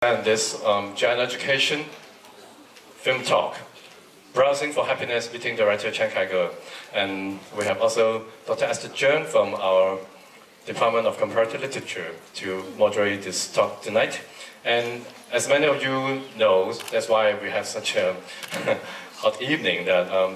And this General Education film talk, Browsing for Happiness, meeting director Chen Kaige. And we have also Dr. Esther Zheng from our Department of Comparative Literature to moderate this talk tonight. And as many of you know, that's why we have such a hot evening, that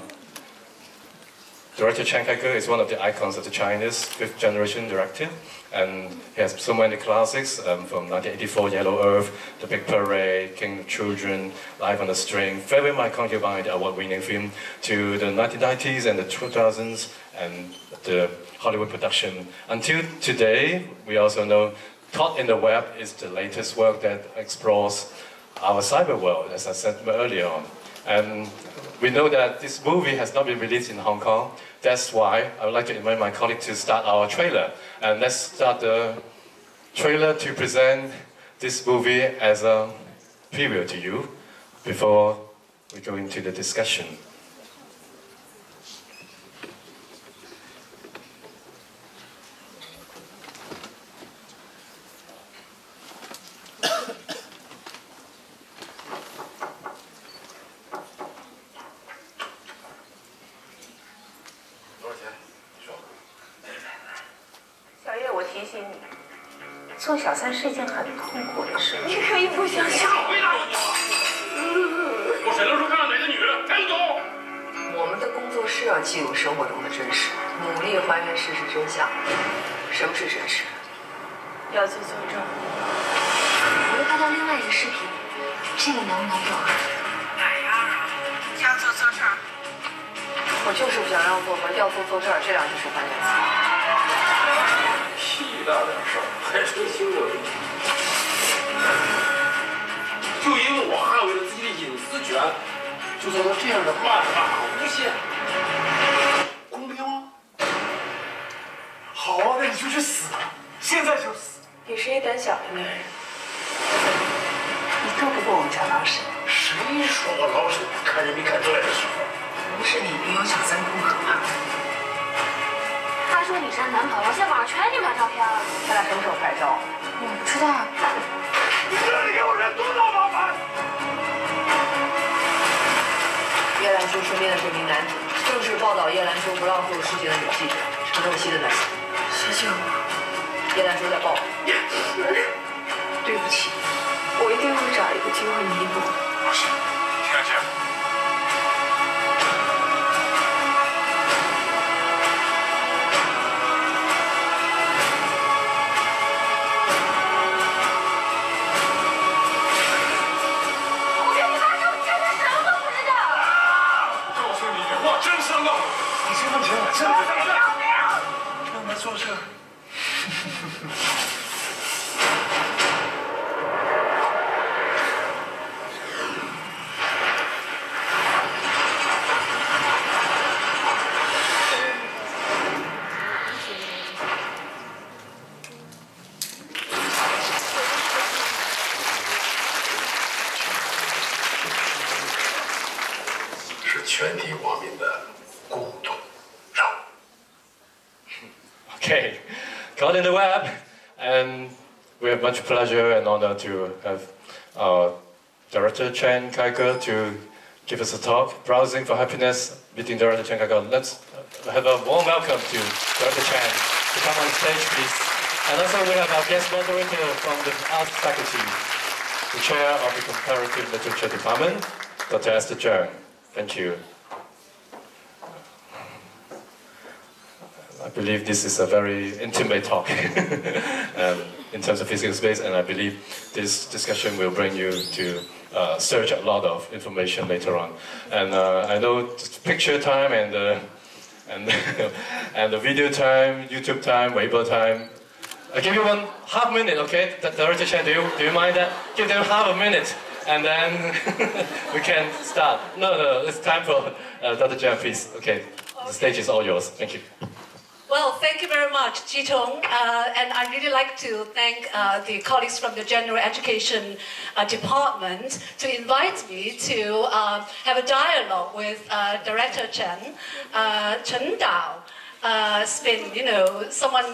Director Chen Kaige is one of the icons of the Chinese fifth generation director. And he has so many classics from 1984, Yellow Earth, The Big Parade, King of Children, Life on the String, Farewell My Concubine, the award-winning film, to the 1990s and the 2000s, and the Hollywood production. Until today, we also know Caught in the Web is the latest work that explores our cyber world, as I said earlier on. And we know that this movie has not been released in Hong Kong. That's why I would like to invite my colleague to start our trailer. And let's start the trailer to present this movie as a preview to you before we go into the discussion.做小三是一件很痛苦的事。你可以不相信。回答我！我审论书看到哪个女人？赶紧走！我们的工作是要记录生活中的真实，努力还原事实真相。什么是真实？要做作证。我又拍到另外一个视频，这个能不能用啊？哪样啊？要做作证。我就是不想让作文要做作证这两句是关键词。屁大点事儿，还成新闻？就因为我捍卫了自己的隐私权，就遭到这样的谩骂诬陷，公平吗？好啊，那你就去死，现在就死。你是一胆小的男人，你够不够我们家老沈？谁说我老沈看人没看出来的时候？不是你比我小三更可怕。他说你是他男朋友，现在网上全是你们俩照片了。他俩什么时候拍照？我不知道。你这里给我人多大麻烦！叶兰珠身边的这名男子，正是报道叶兰珠不让做事情的女记者陈若曦的男子。谢谢我。叶兰珠在报复。对不起，我一定会找一个机会弥补。老师，听得见吗？让他做证。是全体国民的共同。Okay, Caught in the Web, and we have much pleasure and honor to have Director Chen Kaige to give us a talk, Browsing for Happiness, meeting Director Chen Kaige. Let's have a warm welcome to Director Chen to come on stage, please. And also we have our guest moderator from the Arts Faculty, the Chair of the Comparative Literature Department, Dr. Esther Zheng. Thank you. I believe this is a very intimate talk in terms of physical space, and I believe this discussion will bring you to search a lot of information later on. And I know picture time and the video time, YouTube time, Weibo time. I give you half minute, okay? Director Chen, do you mind that? Give them half a minute, and then we can start. No, it's time for Dr. Zheng, please. Okay, the stage is all yours. Thank you. Well, thank you very much, Jitong. And I'd really like to thank the colleagues from the General Education Department to invite me to have a dialogue with Director Chen. Chen Dao has been, someone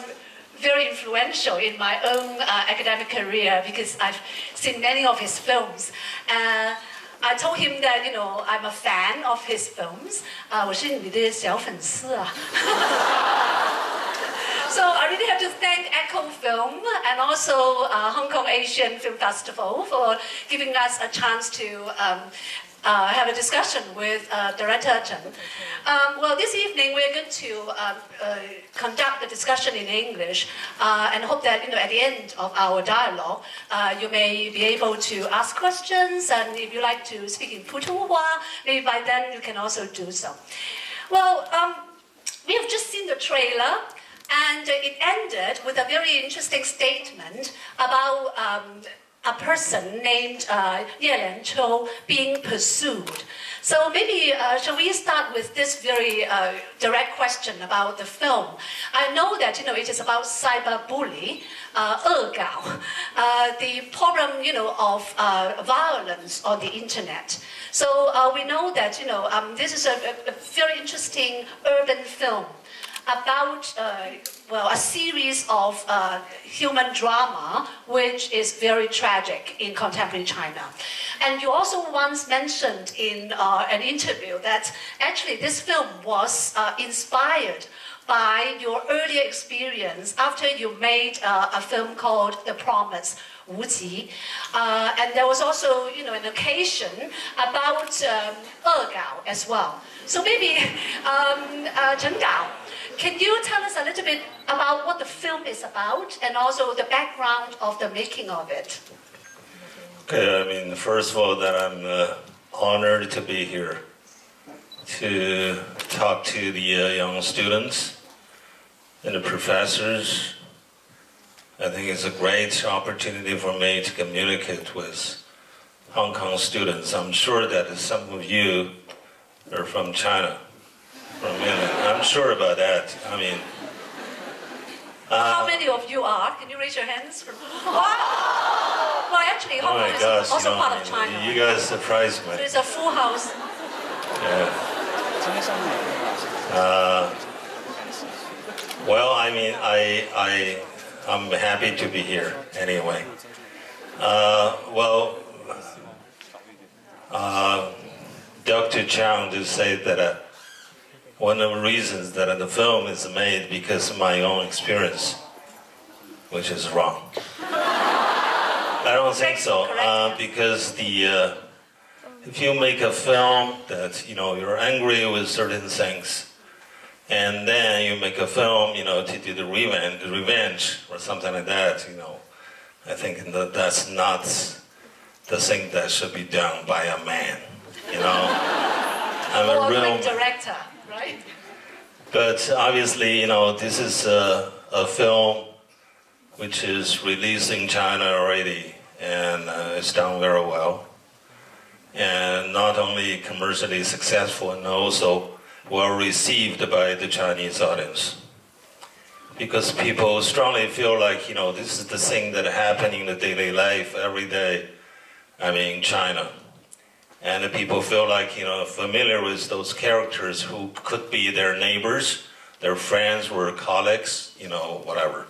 very influential in my own academic career because I've seen many of his films. I told him that, I'm a fan of his films. 我是你的小粉丝啊。So I really have to thank Echo Film and also Hong Kong Asian Film Festival for giving us a chance to have a discussion with Director Chen. Well, this evening we're going to conduct the discussion in English and hope that at the end of our dialogue you may be able to ask questions, and if you like to speak in Putonghua, maybe by then you can also do so. Well, we have just seen the trailer. And it ended with a very interesting statement about a person named Ye Lianqiu being pursued. So maybe shall we start with this very direct question about the film? I know that it is about cyberbullying, 恶搞, the problem of violence on the internet. So we know that this is a very interesting urban film about a series of human drama which is very tragic in contemporary China. And you also once mentioned in an interview that actually this film was inspired by your earlier experience after you made a film called The Promise, 无极. And there was also an occasion about 恶搞 as well. So maybe Chen Kaige, can you tell us a little bit about what the film is about and also the background of the making of it? Okay, first of all, that I'm honored to be here to talk to the young students and the professors. I think it's a great opportunity for me to communicate with Hong Kong students. I'm sure that some of you are from China. I'm sure about that. How many of you are? Can you raise your hands? Well, actually, Hong Kong is also part of China. You guys surprised me. It's a full house. Yeah. Well, I'm happy to be here anyway. Dr. Chang just said that one of the reasons that the film is made because of my own experience, which is wrong. I don't think so, because if you make a film that you're angry with certain things, and then you make a film to do the revenge or something like that, I think that's not the thing that should be done by a man. I'm a real director. Right. But obviously, this is a film which is released in China already, and it's done very well. And not only commercially successful, and also well received by the Chinese audience. Because people strongly feel like, this is the thing that happens in the daily life every day, in China. And the people feel like, familiar with those characters who could be their neighbors, their friends, or colleagues, whatever.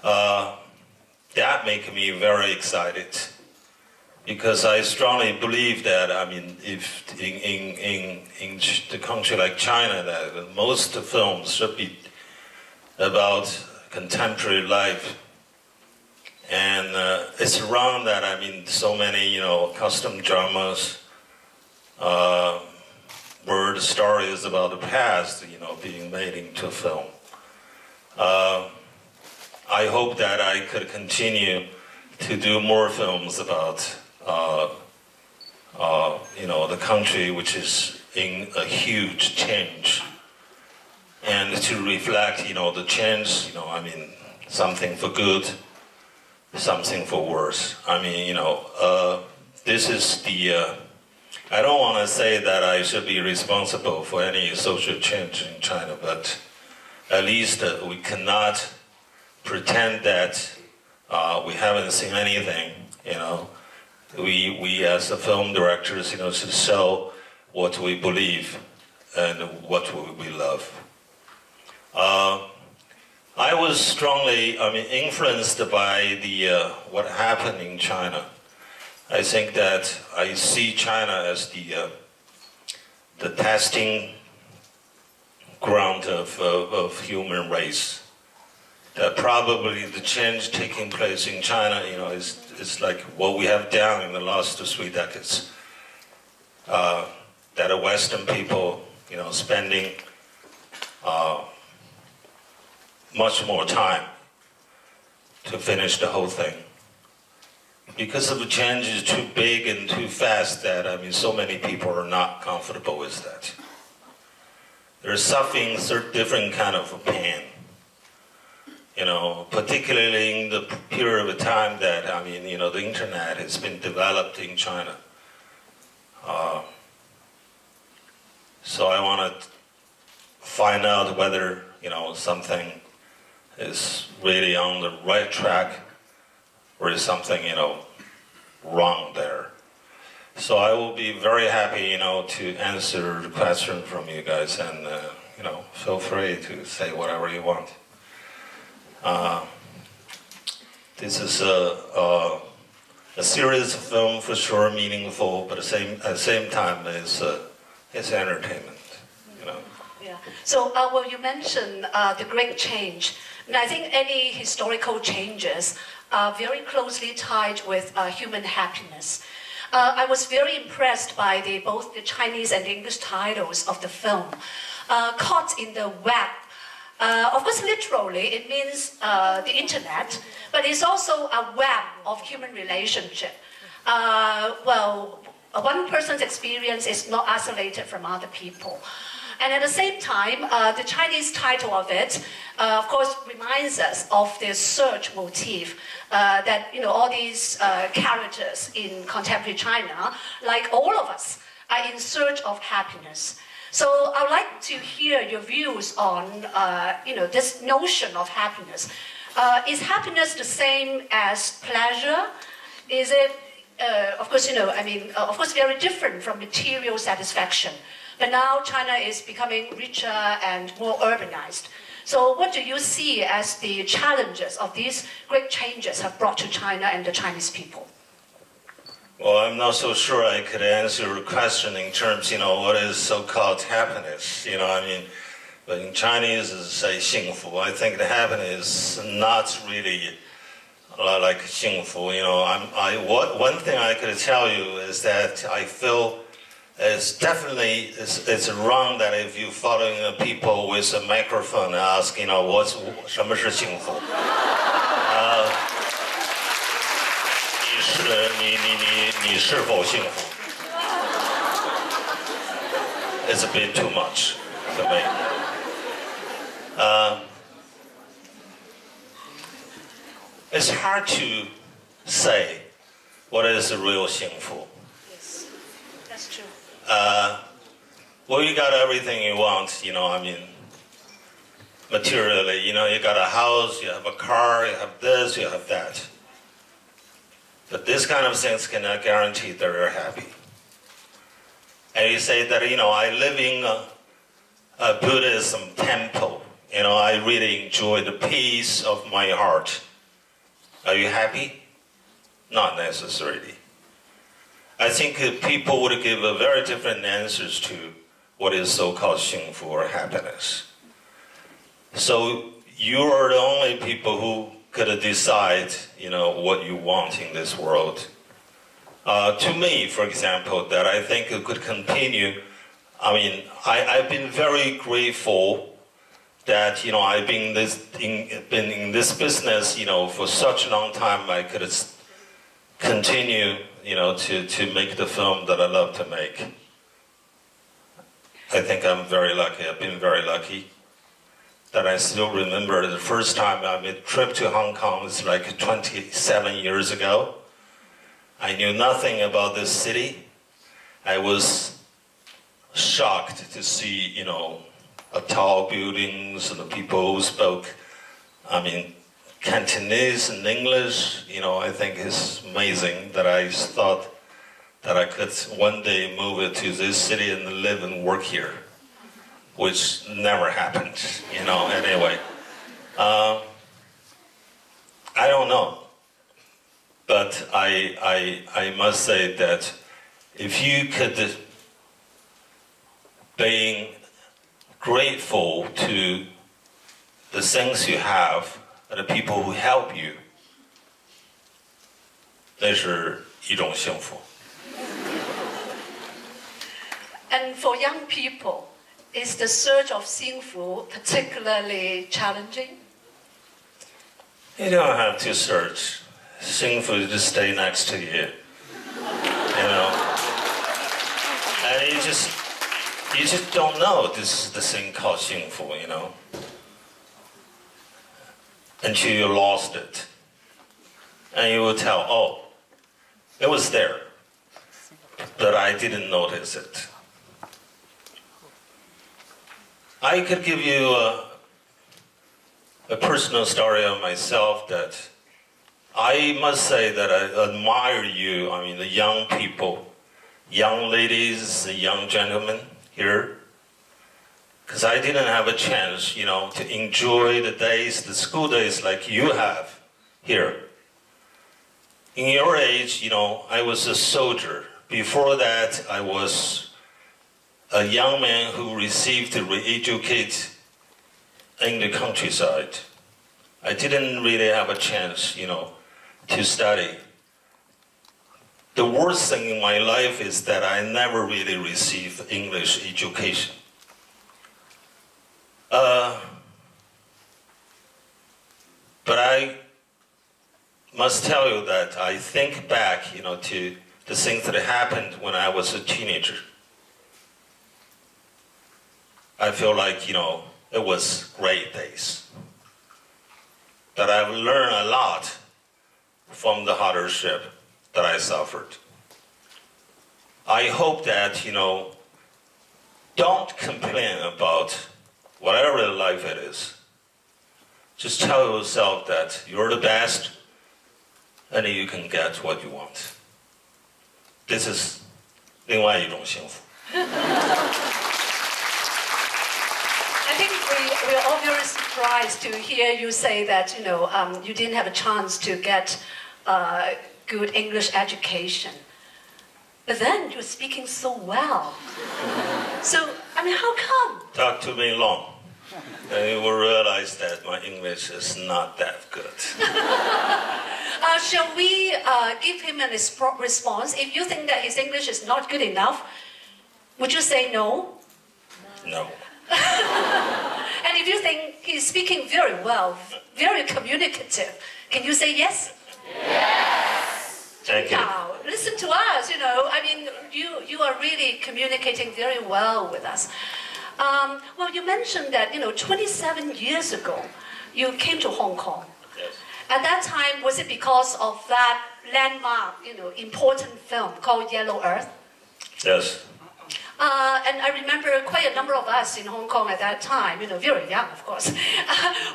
That makes me very excited. Because I strongly believe that, if in the country like China, that most films should be about contemporary life. And it's wrong that, so many, custom dramas, word stories about the past, being made into a film. I hope that I could continue to do more films about, the country which is in a huge change. And to reflect, the change, something for good, something for worse. This is the, I don't want to say that I should be responsible for any social change in China, but at least we cannot pretend that we haven't seen anything, We as the film directors, should show what we believe and what we love. I I was strongly, influenced by what happened in China. I think that I see China as the testing ground of human race. That probably the change taking place in China, is like what we have done in the last 3 decades. That the Western people, spending much more time to finish the whole thing. Because of the change is too big and too fast that, so many people are not comfortable with that. They're suffering different kind of pain. Particularly in the period of time that, the internet has been developed in China. So I want to find out whether, something is really on the right track or is something, wrong there. So I will be very happy, to answer the question from you guys and, feel free to say whatever you want. This is a serious film for sure, meaningful, but at the same time, it's entertainment. Yeah. So, well, you mentioned the great change, and I think any historical changes are very closely tied with human happiness. I was very impressed by both the Chinese and the English titles of the film, Caught in the Web. Of course, literally, it means the internet, but it's also a web of human relationship. Well, one person's experience is not isolated from other people. And at the same time, the Chinese title of it, of course, reminds us of the search motif that, all these characters in contemporary China, like all of us, are in search of happiness. So I would like to hear your views on, this notion of happiness. Is happiness the same as pleasure? Is it, of course, of course, very different from material satisfaction. But now China is becoming richer and more urbanized. So what do you see as the challenges of these great changes have brought to China and the Chinese people? Well, I'm not so sure I could answer your question in terms, what is so-called happiness. But in Chinese, it's say 幸福. I think the happiness is not really like 幸福. One thing I could tell you is that I feel it's definitely it's wrong that if you following people with a microphone ask, 什么是幸福?你是否幸福? It's a bit too much for me. It's hard to say what is the real 幸福. Yes, that's true. Well, you got everything you want, materially. You got a house, you have a car, you have this, you have that. But this kind of things cannot guarantee that you're happy. And you say that, I live in a Buddhism temple. I really enjoy the peace of my heart. Are you happy? Not necessarily. I think people would give a very different answers to what is so-called 幸福 or happiness. So you are the only people who could decide, what you want in this world. To me, for example, that I think it could continue. I've been very grateful that, I've been in this business, for such a long time. I could continue, to make the film that I love to make. I think I'm very lucky. I've been very lucky. That I still remember the first time I made a trip to Hong Kong. It's like 27 years ago. I knew nothing about this city. I was shocked to see, tall buildings and the people who spoke, Cantonese and English. I think it's amazing that I thought that I could one day move to this city and live and work here, which never happened, anyway. I don't know. But I must say that if you could be grateful to the things you have and the people who help you, 那是一种幸福。 And for young people, is the search of 幸福 particularly challenging? You don't have to search. 幸福 just stay next to you. You know? And you just don't know this is the thing called 幸福, you know? Until you lost it. And you will tell, oh, it was there, but I didn't notice it. I could give you a personal story of myself that I must say that I admire you, I mean the young people, young ladies, the young gentlemen here, because I didn't have a chance, you know, to enjoy the days, the school days like you have here. In your age, you know, I was a soldier. Before that, I was a young man who received to re-educate in the countryside. I didn't really have a chance, you know, to study. The worst thing in my life is that I never really received English education. But I must tell you that I think back, you know, to the things that happened when I was a teenager. I feel like, you know, it was great days. That I've learned a lot from the hardship that I suffered. I hope that, you know, don't complain about whatever life it is. Just tell yourself that you're the best and you can get what you want. This is 另外一种幸福。 I think we're all very surprised to hear you say that, you know, you didn't have a chance to get good English education. But then you're speaking so well. So, I mean, how come? Talk to me long, and you will realize that my English is not that good. Shall we give him a response? If you think that his English is not good enough, would you say no? No. And if you think he's speaking very well, very communicative, can you say yes? Yes. Thank you. Now, listen to us, you know, I mean, you are really communicating very well with us. Well, you mentioned that, you know, 27 years ago, you came to Hong Kong. Yes. At that time, was it because of that landmark, you know, important film called Yellow Earth? Yes. And I remember quite a number of us in Hong Kong at that time, you know, very young, of course,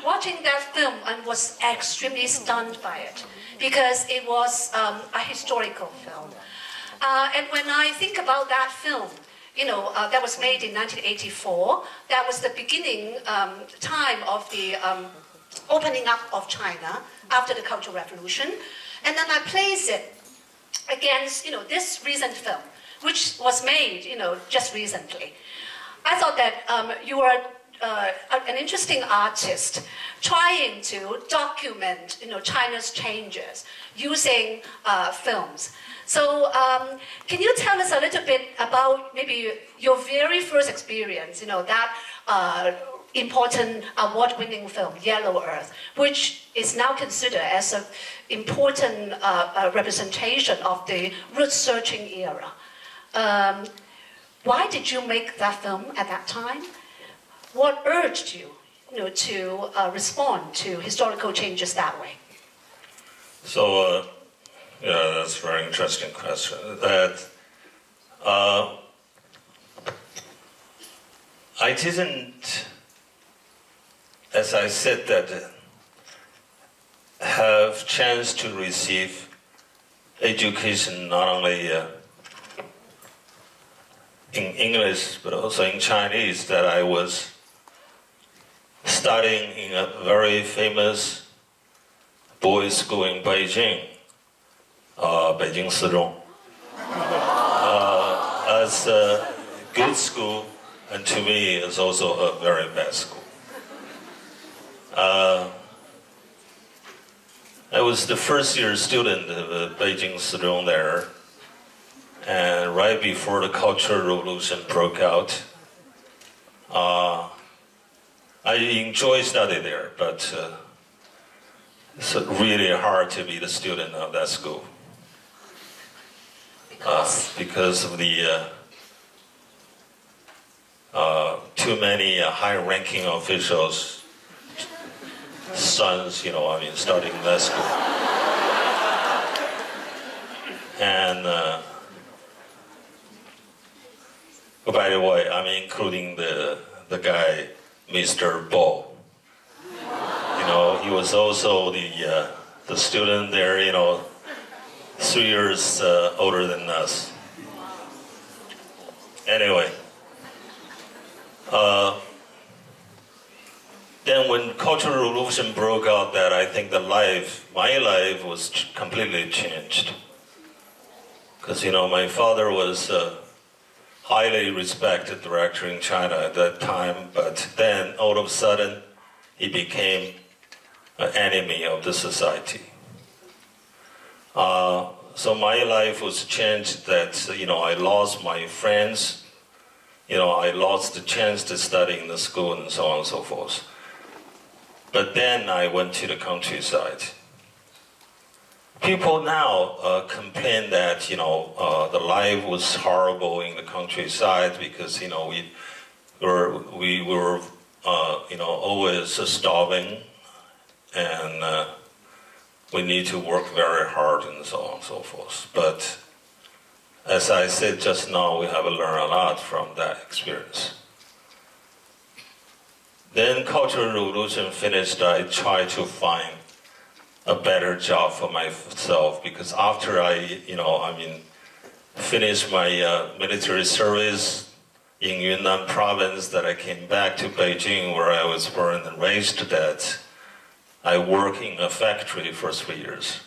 watching that film and was extremely stunned by it because it was a historical film. And when I think about that film, you know, that was made in 1984, that was the beginning time of the opening up of China after the Cultural Revolution. And then I place it against, you know, this recent film, which was made, you know, just recently. I thought that you were an interesting artist trying to document, you know, China's changes using films. So can you tell us a little bit about maybe your very first experience, you know, that important award-winning film, Yellow Earth, which is now considered as an important representation of the root-searching era. Why did you make that film at that time? What urged you, you know, to respond to historical changes that way? So, yeah, that's a very interesting question. That I didn't, as I said, that have chance to receive education not only in English but also in Chinese, that I was studying in a very famous boys' school in Beijing, Beijing CEDARS-General, as a good school, and to me, it's also a very bad school. I was the first-year student of Beijing CEDARS-General there, and right before the Cultural Revolution broke out, I enjoy study there, but it's really hard to be the student of that school because of the too many high-ranking officials' sons, studying that school. And by the way, I'm including the guy, Mr. Bo. He was also the student there, 3 years older than us. Anyway, then when Cultural Revolution broke out, that I think my life was completely changed. Because, my father was a highly respected director in China at that time, but then all of a sudden, he became an enemy of the society. So my life was changed that, I lost my friends, I lost the chance to study in the school and so on and so forth. But then I went to the countryside. People now complain that, the life was horrible in the countryside because, we were always starving and we need to work very hard and so on and so forth. But as I said just now, we have learned a lot from that experience. Then Cultural Revolution finished, I tried to find a better job for myself because after I finished my military service in Yunnan province, that I came back to Beijing where I was born and raised, that I worked in a factory for 3 years.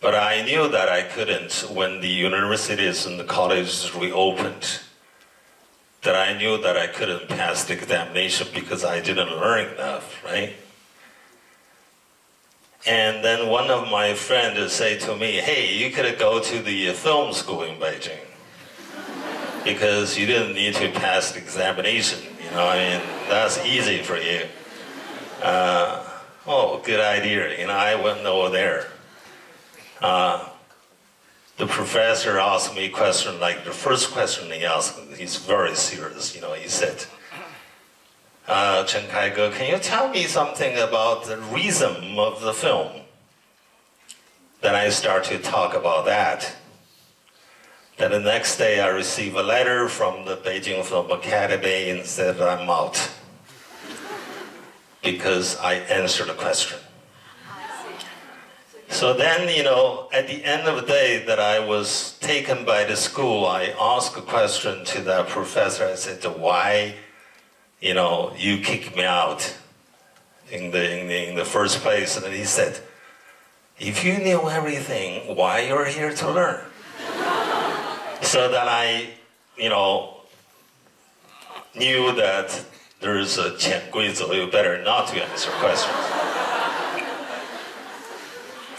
But I knew that I couldn't, when the universities and the colleges reopened, that I knew that I couldn't pass the examination because I didn't learn enough, right? And then one of my friends said to me, hey, you could go to the film school in Beijing because you didn't need to pass the examination, that's easy for you. Oh, good idea, I went over there. The professor asked me a question, like the first question he asked, he's very serious, he said, Chen Kaige, can you tell me something about the rhythm of the film? Then I start to talk about that. Then the next day I receive a letter from the Beijing Film Academy and said I'm out because I answered the question. So then, at the end of the day that I was taken by the school, I asked a question to that professor. I said, why, you kicked me out in the first place? And he said, if you knew everything, why you're here to learn? So then I, knew that there's a Chen Kaige, you better not to answer questions.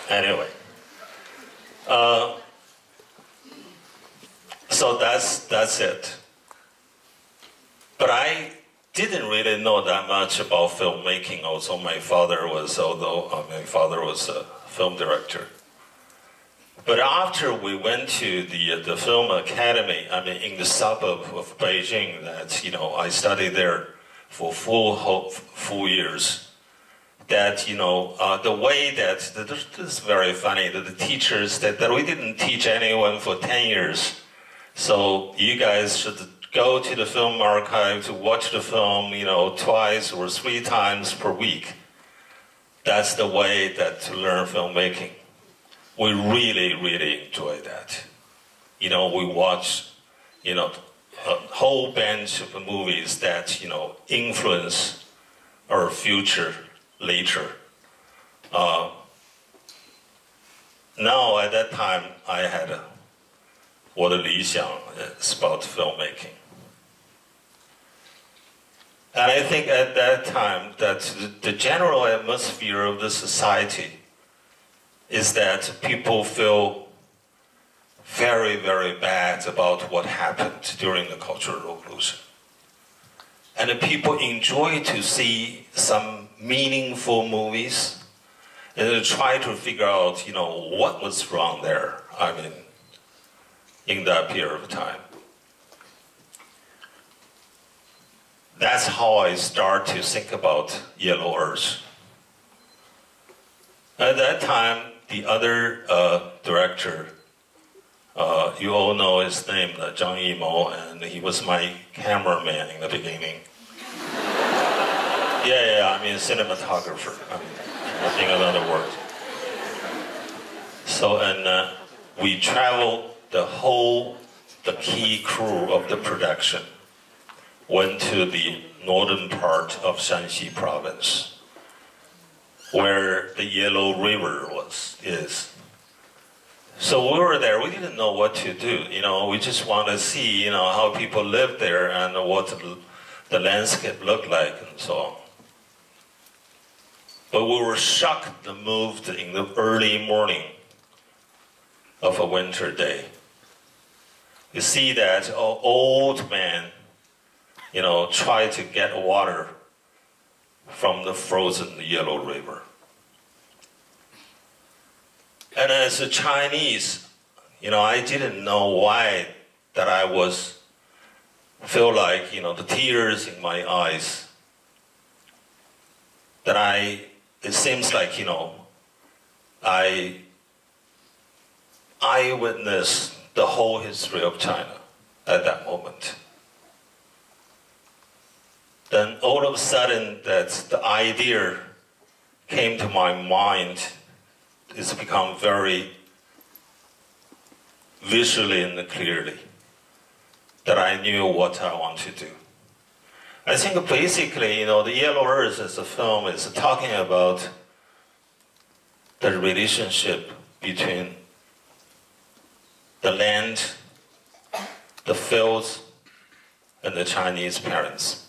Anyway, so that's it. But I didn't really know that much about filmmaking. Also, my father was a film director. But after we went to the film academy, in the suburb of Beijing, that I studied there for full years. That the way that this is very funny that the teachers that we didn't teach anyone for 10 years, so you guys should go to the film archive to watch the film twice or 3 times per week. That's the way that to learn filmmaking. We really enjoy that. We watch a whole bunch of movies that, influence our future later. Now, at that time, I had 我的理想 is about filmmaking. And I think at that time that the general atmosphere of the society is that people feel very, very bad about what happened during the Cultural Revolution. And the people enjoy to see some meaningful movies and try to figure out, what was wrong there, in that period of time. That's how I start to think about Yellow Earth. At that time, the other director, you all know his name, Zhang Yimou, and he was my cameraman in the beginning. Cinematographer. Nothing another word. So, and we traveled the key crew of the production went to the northern part of Shanxi province, where the Yellow River is. So we were there, we didn't know what to do, we just want to see, how people live there and what the landscape looked like and so on. But we were shocked and moved in the early morning of a winter day. You see that an old man, try to get water from the frozen Yellow River. And as a Chinese, I didn't know why that I feel like, the tears in my eyes, that it seems like, I witnessed the whole history of China at that moment. Then all of a sudden, that the idea came to my mind. It's become very visually and clearly that I knew what I want to do. I think basically, the Yellow Earth as a film is talking about the relationship between the land, the fields, and the Chinese parents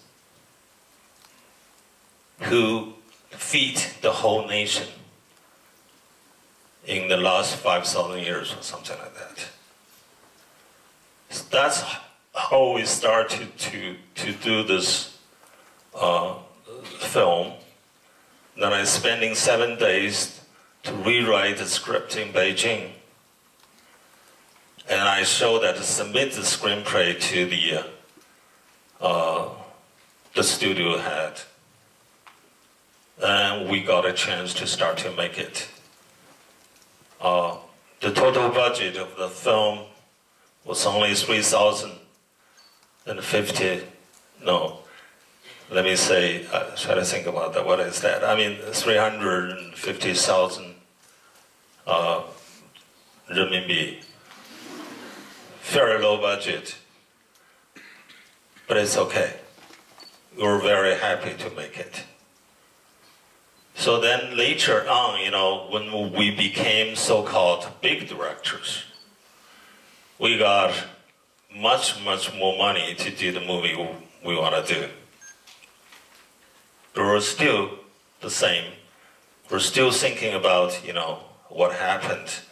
who feed the whole nation in the last 5,000 years or something like that. So that's how we started to do this film. Then I'm spending 7 days to rewrite the script in Beijing. And I showed that, submit the screenplay to the studio head. And we got a chance to start to make it. The total budget of the film was only 3,050. No, let me say, try to think about that. What is that? 350,000 renminbi. Very low budget, but it's okay. We were very happy to make it. So then later on, when we became so-called big directors, we got much, much more money to do the movie we want to do. But we're still the same. We're still thinking about, what happened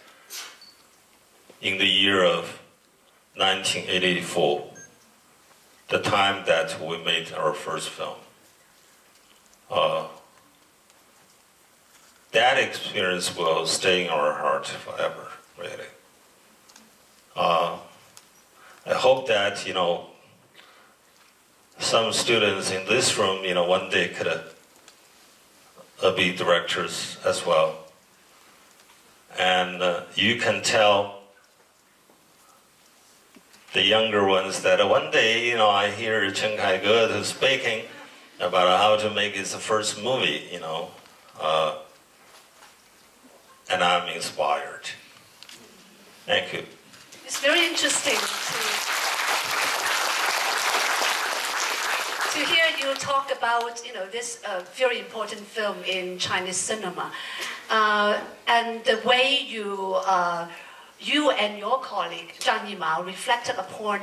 in the year of 1984, the time that we made our first film. That experience will stay in our heart forever, really. I hope that, some students in this room, one day could be directors as well. And you can tell the younger ones that one day, I hear Chen Kaige speaking about how to make his first movie, and I'm inspired. Thank you. It's very interesting to hear you talk about, this very important film in Chinese cinema, and the way you and your colleague Zhang Yimao reflected upon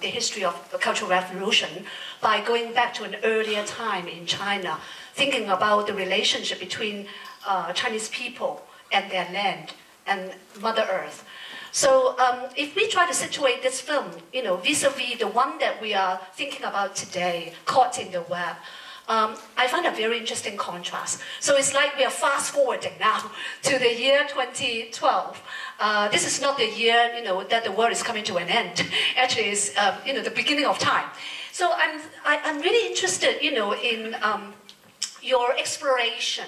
the history of the Cultural Revolution by going back to an earlier time in China, thinking about the relationship between Chinese people and their land and Mother Earth. So if we try to situate this film, vis-a-vis the one that we are thinking about today, Caught in the Web, I find a very interesting contrast. So it's like we are fast forwarding now to the year 2012. This is not the year, that the world is coming to an end. Actually, it's, the beginning of time. So I'm really interested, in your exploration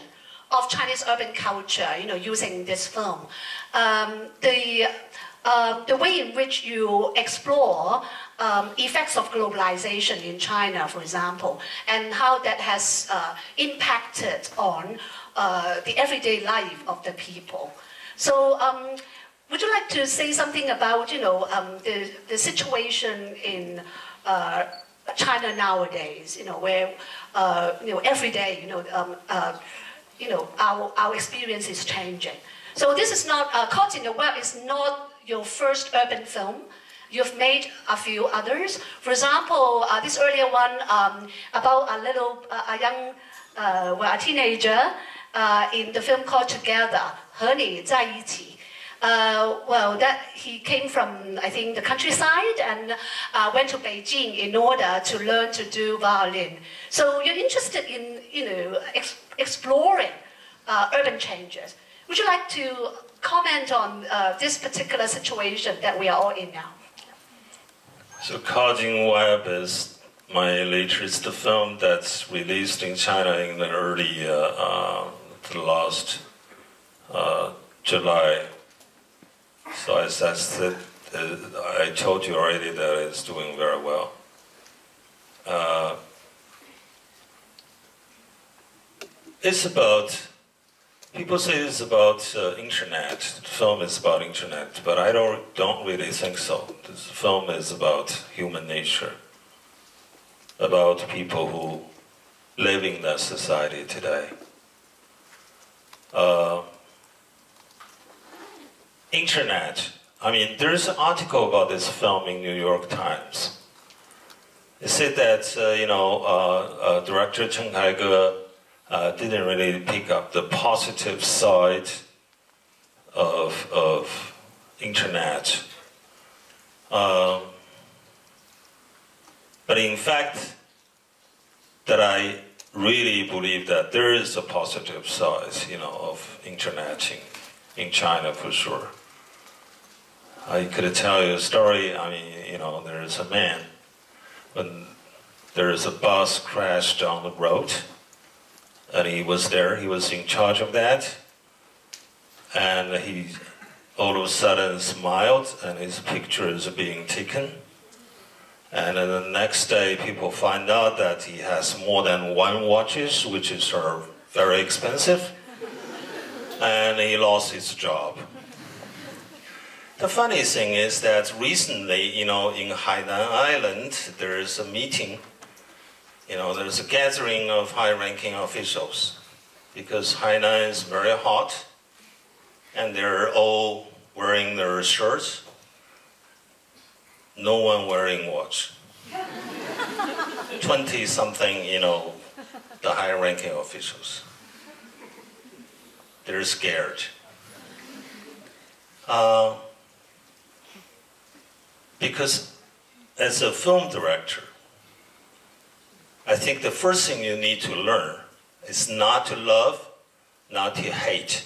of Chinese urban culture, using this film. The way in which you explore effects of globalization in China, for example, and how that has impacted on the everyday life of the people. So would you like to say something about, the situation in China nowadays, where, every day, our experience is changing. So this is not, Caught in the Web is not your first urban film. You've made a few others. For example, this earlier one about a teenager in the film called Together, 和你在一起. Well, that he came from, I think, the countryside and went to Beijing in order to learn to do violin. So you're interested in, exploring urban changes. Would you like to comment on this particular situation that we are all in now? So Caught in the Web is my latest film that's released in China in the early, last July. So as I said, I told you already that it's doing very well. It's about, people say it's about internet. The film is about internet, but I don't really think so. This film is about human nature, about people who live in that society today. Internet. I mean, there's an article about this film in New York Times. It said that, director Chen Kaige didn't really pick up the positive side of internet. But in fact, that I really believe that there is a positive side, of internet in China for sure. I could tell you a story. I mean, there is a man, when there is a bus crashed on the road, and he was there, he was in charge of that, and he all of a sudden smiled, and his picture is being taken. And then the next day, people find out that he has more than one watches, which are very expensive, and he lost his job. The funny thing is that recently, in Hainan Island, there is a meeting. There's a gathering of high-ranking officials because Hainan is very hot, and they're all wearing their shirts. No one wearing watch. 20-something, the high-ranking officials. They're scared. Because as a film director, I think the first thing you need to learn is not to love, not to hate,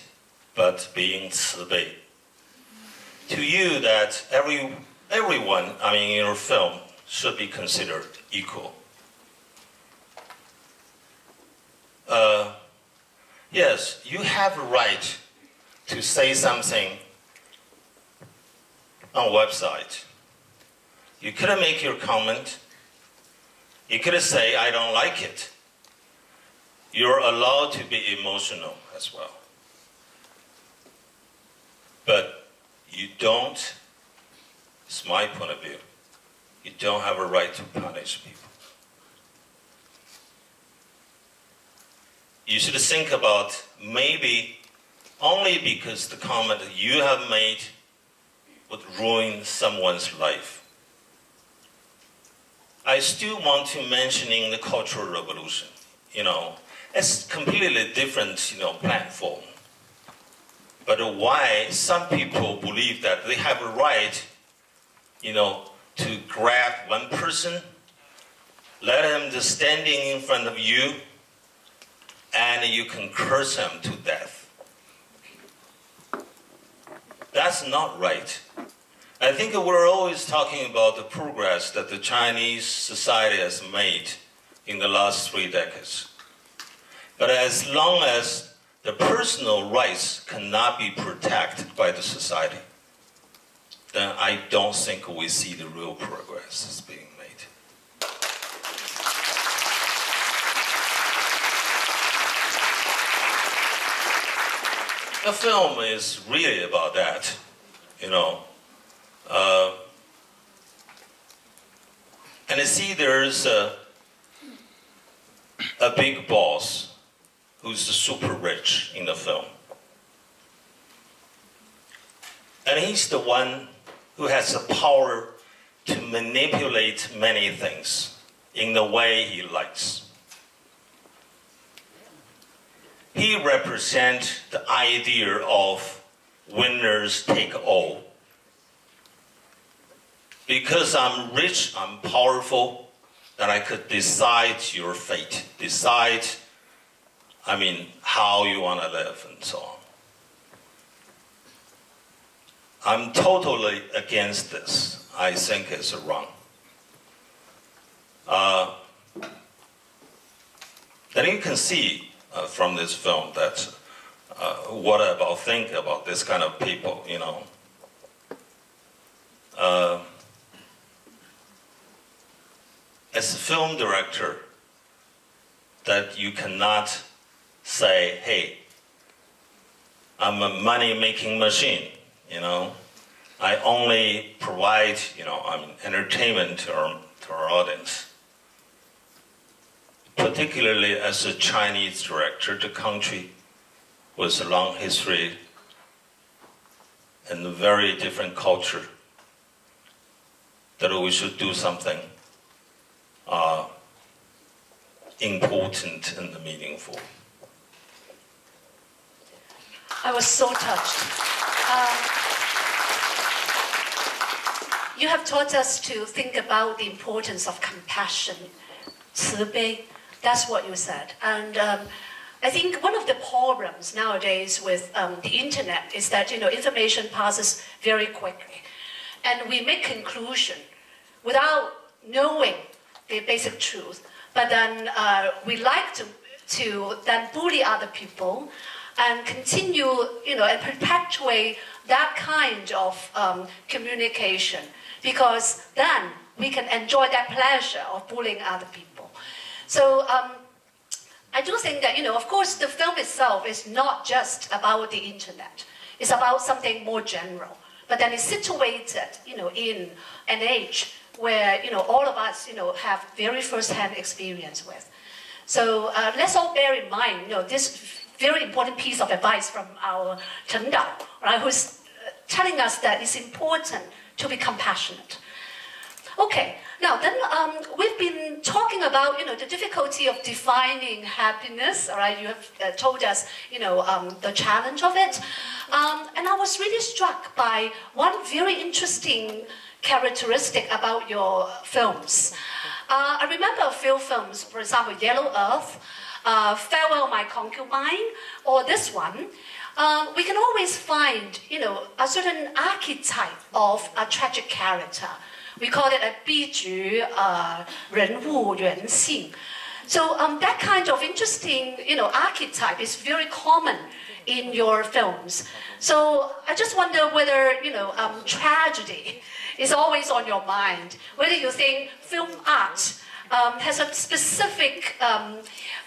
but being 慈悲. To you, that everyone, in your film, should be considered equal. Yes, you have a right to say something on a website. You could make your comment. You could say, I don't like it. You're allowed to be emotional as well. But you don't, it's my point of view, you don't have a right to punish people. you should think about maybe only because the comment that you have made would ruin someone's life. I still want to mention in the Cultural Revolution, it's completely different, platform. But why some people believe that they have a right, to grab one person, let him just standing in front of you, and you can curse him to death. That's not right. I think we're always talking about the progress that the Chinese society has made in the last 3 decades. But as long as the personal rights cannot be protected by the society, then I don't think we see the real progress is being made. The film is really about that, and I see there's a big boss who's super rich in the film. And he's the one who has the power to manipulate many things in the way he likes. He represents the idea of winners take all. Because I'm rich, I'm powerful, then I could decide your fate, decide, how you want to live and so on. I'm totally against this. I think it's wrong. Then you can see from this film that what I think about this kind of people, As a film director, that you cannot say, hey, I'm a money-making machine, I only provide, entertainment to our audience. Particularly as a Chinese director, the country with a long history and a very different culture, that we should do something important and meaningful. I was so touched. You have taught us to think about the importance of compassion, 慈悲. That's what you said. And I think one of the problems nowadays with the internet is that information passes very quickly, and we make conclusion without knowing the basic truth. But then we like to then bully other people and continue, and perpetuate that kind of communication, because then we can enjoy that pleasure of bullying other people. So I do think that, of course, the film itself is not just about the internet. It's about something more general. But then it's situated, in an age where, all of us, have very first-hand experience with. So let's all bear in mind, this very important piece of advice from our Chen Kaige, right, who's telling us that it's important to be compassionate. Okay, now then we've been talking about, the difficulty of defining happiness, all right? You have told us, the challenge of it. And I was really struck by one very interesting characteristic about your films. I remember a few films, for example, Yellow Earth, Farewell My Concubine, or this one. We can always find, a certain archetype of a tragic character. We call it a 悲剧人物原性. So that kind of interesting, archetype is very common in your films. So I just wonder whether, tragedy is always on your mind. Whether you think film art has a specific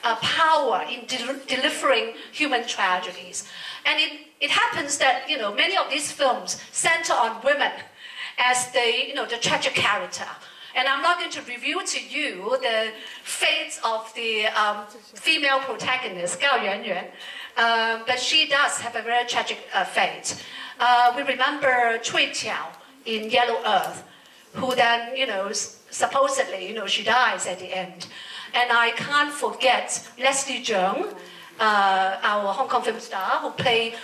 power in delivering human tragedies. And it happens that, many of these films center on women as the tragic character. And I'm not going to reveal to you the fate of the female protagonist, Gao Yuanyuan, but she does have a very tragic fate. We remember Cui Qiao in Yellow Earth, who then, supposedly, she dies at the end. And I can't forget Leslie Cheung, our Hong Kong film star, who played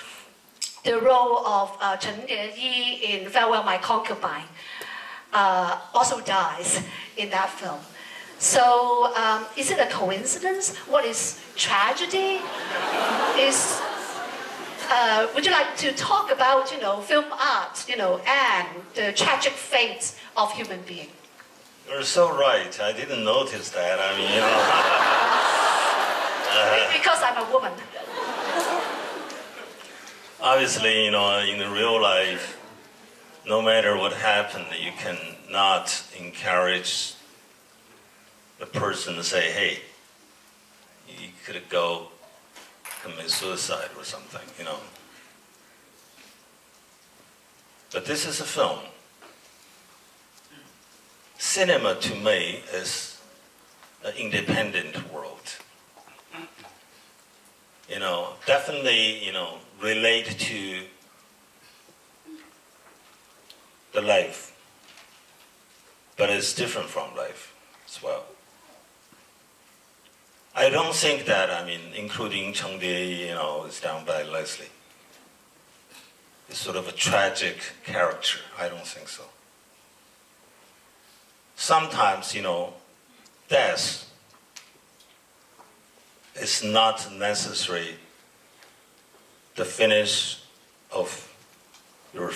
the role of Chen Kaige in Farewell My Concubine, also dies in that film. So is it a coincidence? What is tragedy? Would you like to talk about, film art, and the tragic fate of human beings? You're so right. I didn't notice that. I mean, because I'm a woman. Obviously, in the real life, no matter what happened, you cannot encourage the person to say, hey, you could go commit suicide or something, But this is a film. Cinema, to me, is an independent world. Definitely, relate to the life, but it's different from life as well. I don't think that, including Chen Kaige, is done by Leslie. It's sort of a tragic character. I don't think so. Sometimes, death is not necessary the finish of your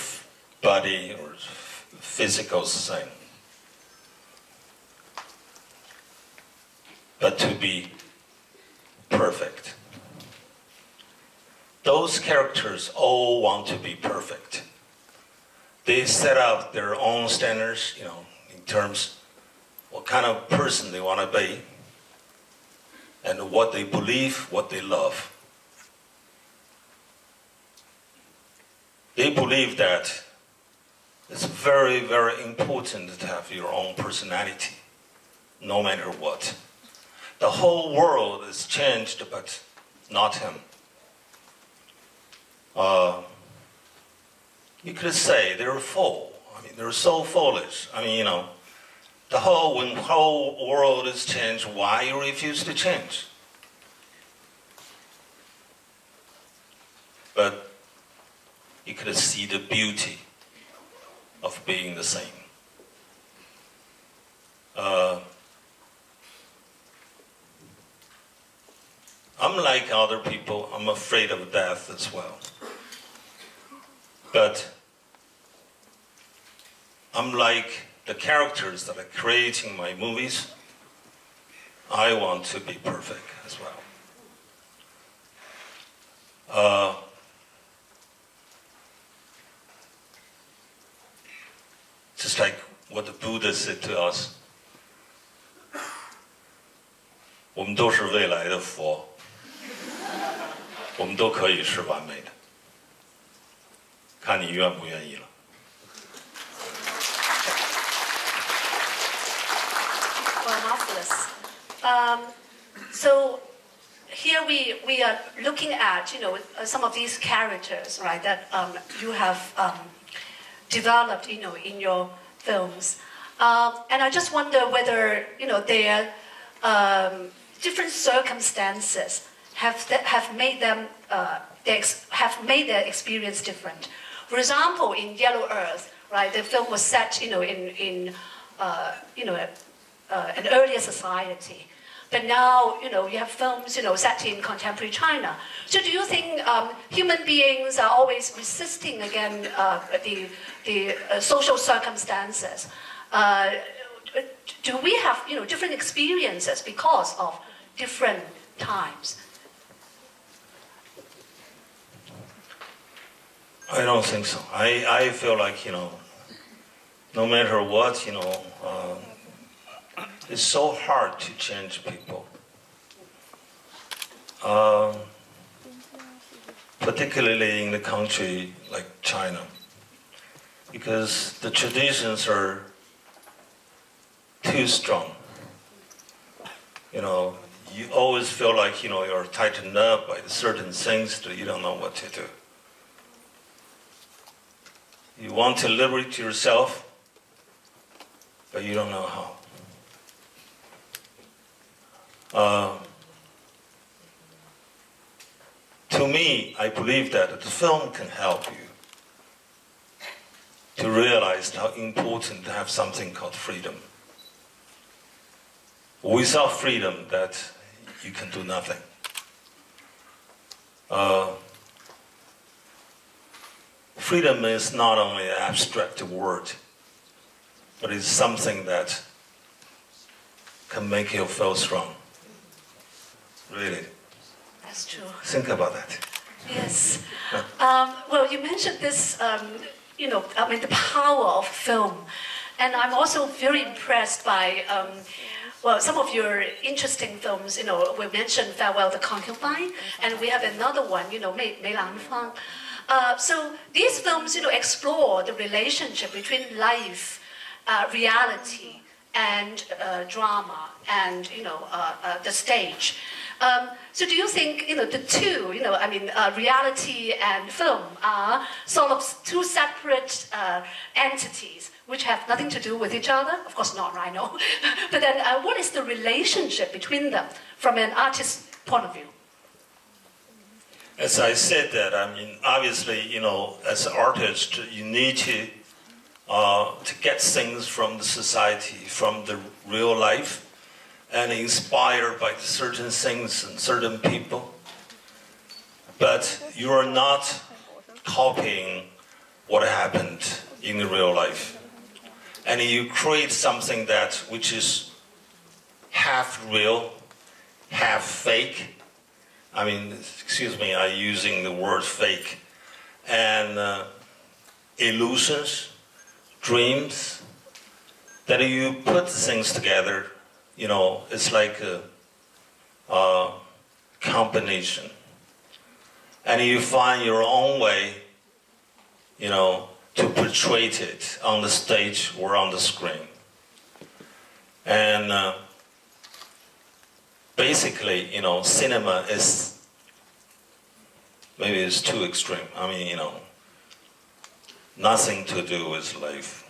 body or physical thing, but to be perfect. Those characters all want to be perfect. They set up their own standards, in terms what kind of person they want to be, and what they believe, what they love. They believe that it's very, very important to have your own personality, no matter what. The whole world is changed, but not him. You could say they're full. They're so foolish. The whole world is changed. Why you refuse to change? But you could see the beauty of being the same. I'm like other people. I'm afraid of death as well. But I'm like the characters that are creating my movies. I want to be perfect as well. Just like what the Buddha said to us. 我们都是未来的佛，我们都可以是完美的，看你愿不愿意了。Well, marvelous. So here we are looking at some of these characters, right, that you have developed in your films, and I just wonder whether their different circumstances have made them have made their experience different. For example, in Yellow Earth, right, the film was set in an earlier society. But now, you have films, set in contemporary China. So do you think human beings are always resisting again the social circumstances? Do we have, different experiences because of different times? I don't think so. I feel like, no matter what, it's so hard to change people. Particularly in a country like China. Because the traditions are too strong. You know, you always feel like, you know, you're tightened up by certain things that you don't know what to do. You want to liberate yourself, but you don't know how. To me, I believe that the film can help you to realize how important to have something called freedom. Without freedom, that you can do nothing. Freedom is not only an abstract word, but it's something that can make you feel strong. Really. That's true. Think about that. Yes. Well, you mentioned this, you know, I mean, the power of film. And I'm also very impressed by, well, some of your interesting films. You know, we mentioned Farewell the Concubine, and we have another one, you know, Mei Lang Fang. So these films, you know, explore the relationship between life, reality, and drama, and, you know, the stage. So do you think, you know, the two, you know, I mean, reality and film are sort of two separate entities which have nothing to do with each other? Of course not, I know. But then what is the relationship between them from an artist's point of view? As I said that, I mean, obviously, you know, as an artist, you need to get things from the society, from the real life, and inspired by certain things and certain people. But you are not copying what happened in the real life. And you create something that which is half real, half fake. I mean, excuse me, I'm using the word fake. And illusions, dreams, that you put things together, you know, it's like a combination. And you find your own way, you know, to portray it on the stage or on the screen. And basically, you know, cinema is, maybe it's too extreme. I mean, you know, nothing to do with life.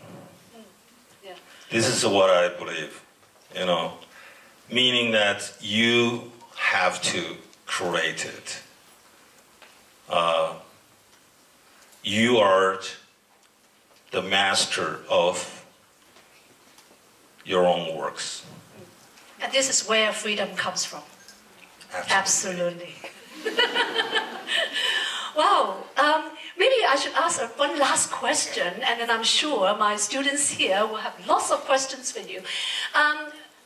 Yeah. This is what I believe, you know, meaning that you have to create it. You are the master of your own works. And this is where freedom comes from. Absolutely. Wow. Maybe I should ask one last question, and then I'm sure my students here will have lots of questions for you.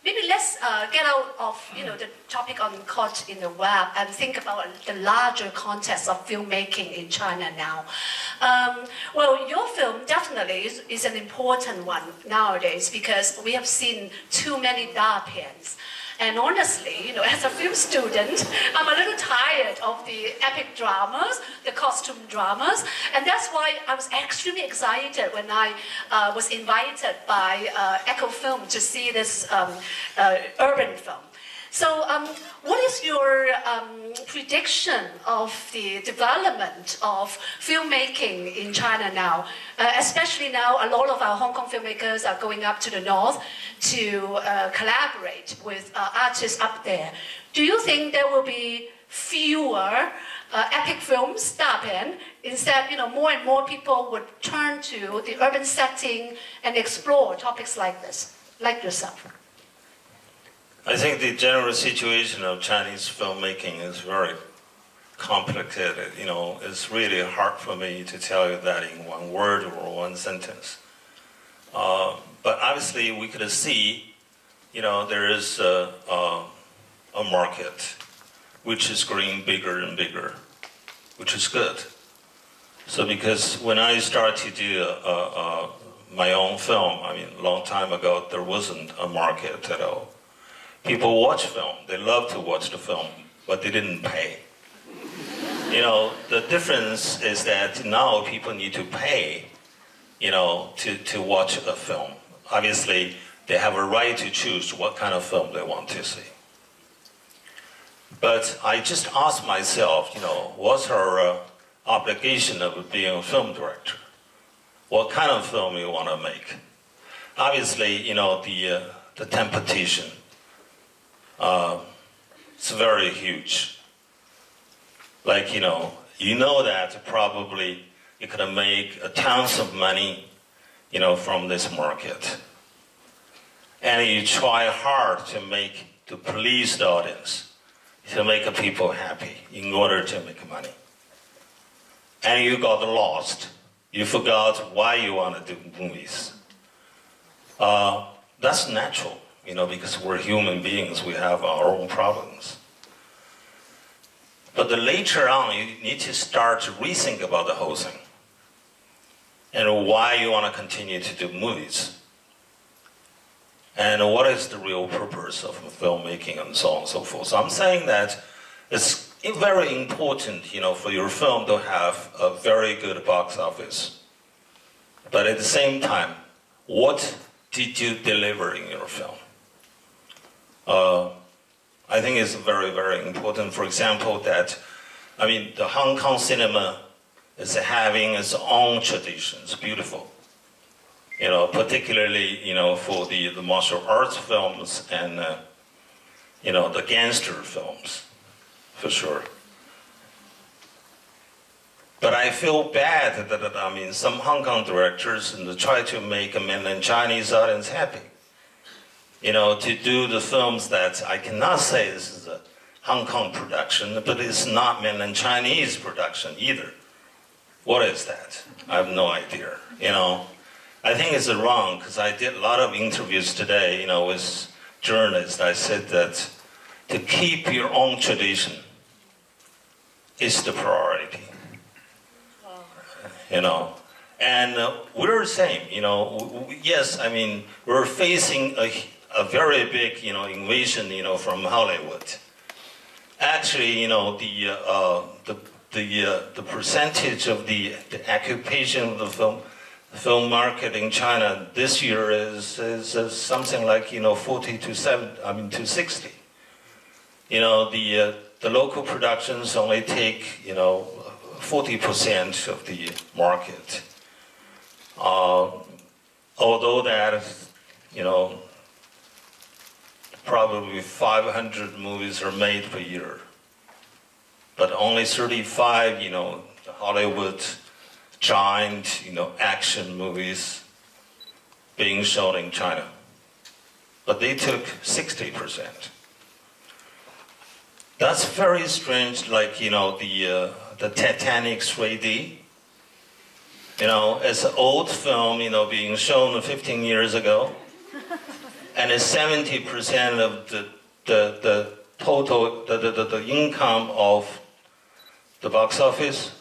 Maybe let's get out of, you know, the topic on caught in the web and think about the larger context of filmmaking in China now. Well, your film definitely is an important one nowadays because we have seen too many dapians. And honestly, you know, as a film student, I'm a little tired of the epic dramas, the costume dramas, and that's why I was extremely excited when I was invited by Echo Film to see this urban film. So what is your prediction of the development of filmmaking in China now? Especially now, a lot of our Hong Kong filmmakers are going up to the north to collaborate with artists up there. Do you think there will be fewer epic films, dapian, instead, you know, more and more people would turn to the urban setting and explore topics like this, like yourself? I think the general situation of Chinese filmmaking is very complicated. You know, it's really hard for me to tell you that in one word or one sentence. But obviously, we could see, you know, there is a market which is growing bigger and bigger, which is good. So because when I started to do my own film, I mean, a long time ago, there wasn't a market at all. People watch film, they love to watch the film, but they didn't pay. You know, the difference is that now people need to pay, you know, to watch a film. Obviously, they have a right to choose what kind of film they want to see. But I just asked myself, what's our obligation of being a film director? What kind of film you want to make? Obviously, the temptation, it's very huge. Like, you know that probably you could make tons of money, from this market. And you try hard to please the audience, to make people happy in order to make money. And you got lost. You forgot why you want to do movies. That's natural, because we're human beings, we have our own problems. But later on, you need to start to rethink about the whole thing and why you want to continue to do movies. And what is the real purpose of filmmaking and so on and so forth. So I'm saying that it's very important, for your film to have a very good box office. But at the same time, what did you deliver in your film? I think it's very, very important. For example, the Hong Kong cinema is having its own traditions, beautiful. Particularly, for the martial arts films and, the gangster films, for sure. But I feel bad that, some Hong Kong directors try to make a mainland Chinese audience happy. To do the films that I cannot say this is a Hong Kong production, but it's not mainland Chinese production either. What is that? I have no idea, I think it's wrong, because I did a lot of interviews today, with journalists. I said that to keep your own tradition is the priority. And we're the same, yes, we're facing a very big, invasion, from Hollywood. Actually, the percentage of the occupation of the film market in China this year is something like 40 to 60. The local productions only take 40% of the market. Although that probably 500 movies are made per year, but only 35 the Hollywood giant, action movies being shown in China. But they took 60%. That's very strange, like, the Titanic 3D. It's an old film, being shown 15 years ago. And it's 70% of the total, the income of the box office.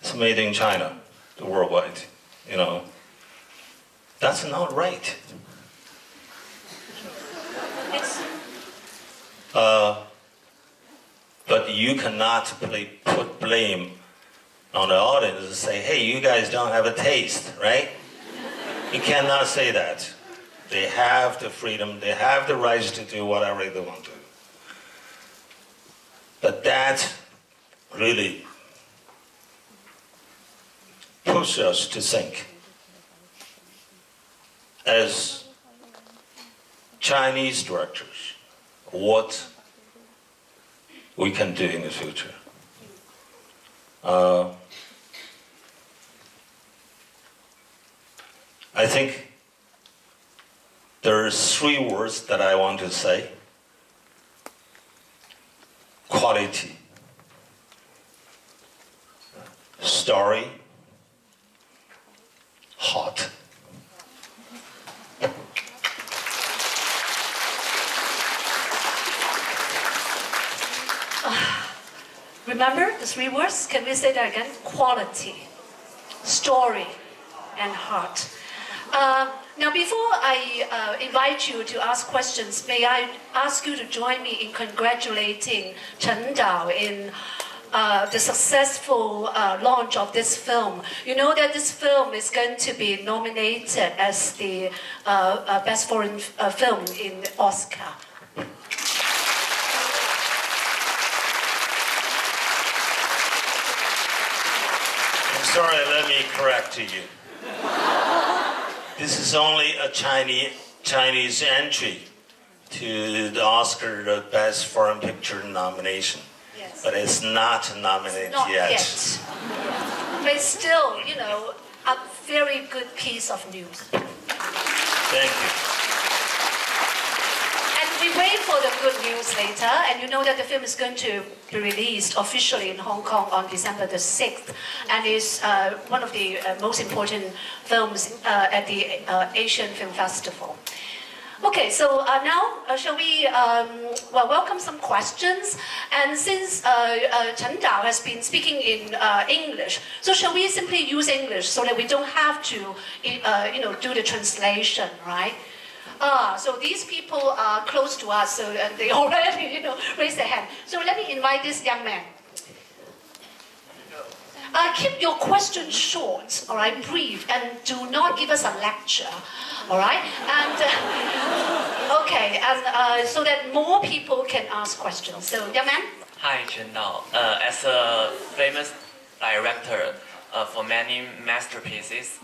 It's made in China, worldwide, That's not right. But you cannot put blame on the audience and say, hey, you guys don't have a taste, right? You cannot say that. They have the freedom, they have the rights to do whatever they want to. But that really push us to think as Chinese directors what we can do in the future. I think there are 3 words that I want to say. Quality, story, hot. Remember the 3 words? Can we say that again? Quality, story, and heart. Now, before I invite you to ask questions, may I ask you to join me in congratulating Chen Dao in the successful launch of this film. You know that this film is going to be nominated as the best foreign film in Oscar. I'm sorry, let me correct you. This is only a Chinese entry to the Oscar, the Best Foreign Picture nomination. Yes. But it's not nominated Not yet. But it's still, you know, a very good piece of news. Thank you. And we wait for the good news later, and you know that the film is going to be released officially in Hong Kong on December the 6th, and is one of the most important films at the Asian Film Festival. Okay, so now shall we welcome some questions? And since Chen Dao has been speaking in English, so shall we simply use English so that we don't have to, do the translation, right? So these people are close to us, so they already, raise their hand. So let me invite this young man. Keep your questions short, all right, brief, and do not give us a lecture, all right? And okay, and so that more people can ask questions. So, young man. Hi, Chen Dao. As a famous director for many masterpieces,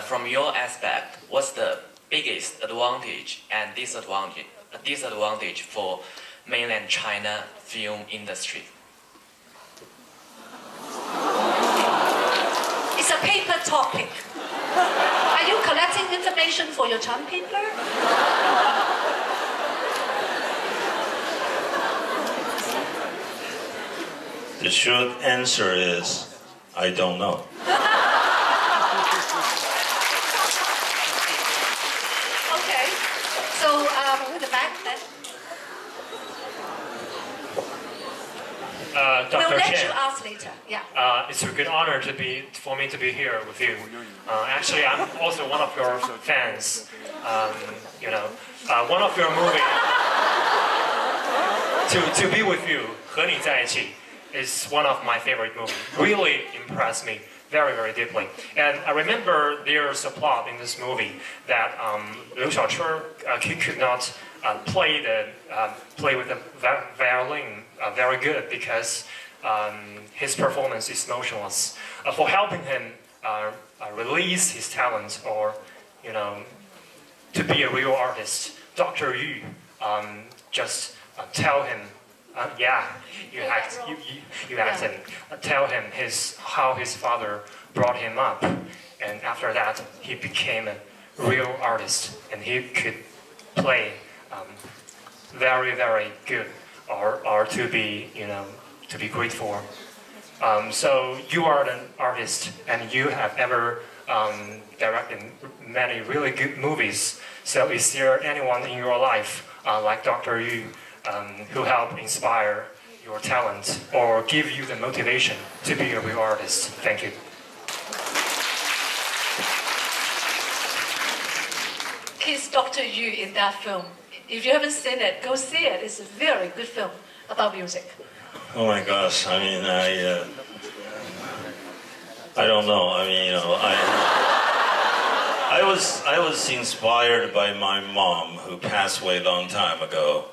from your aspect, what's the biggest advantage and disadvantage for mainland China film industry? It's a paper topic. Are you collecting information for your term paper? The short answer is, I don't know. Okay. So, the back then. Dr. We'll let Chen, you ask later. Yeah. it's a good honor for me to be here with you. Actually, I'm also one of your fans. One of your movies, To Be With You, 和你在一起, is one of my favorite movies. Really impressed me very, very deeply. And I remember there's a plot in this movie that Liu Xiaoqi he could not play with the violin very good because his performance is motionless. For helping him release his talent or to be a real artist, Dr. Yu just tell him, you act and tell him how his father brought him up, and after that he became a real artist and he could play very, very good or to be grateful. So you are an artist and you have ever directed many really good movies. So is there anyone in your life like Dr. Yu who helped inspire your talent or give you the motivation to be a real artist? Thank you. He's Dr. Yu in that film. If you haven't seen it, go see it. It's a very good film about music. Oh my gosh, I mean, I don't know. I mean, I was inspired by my mom who passed away a long time ago.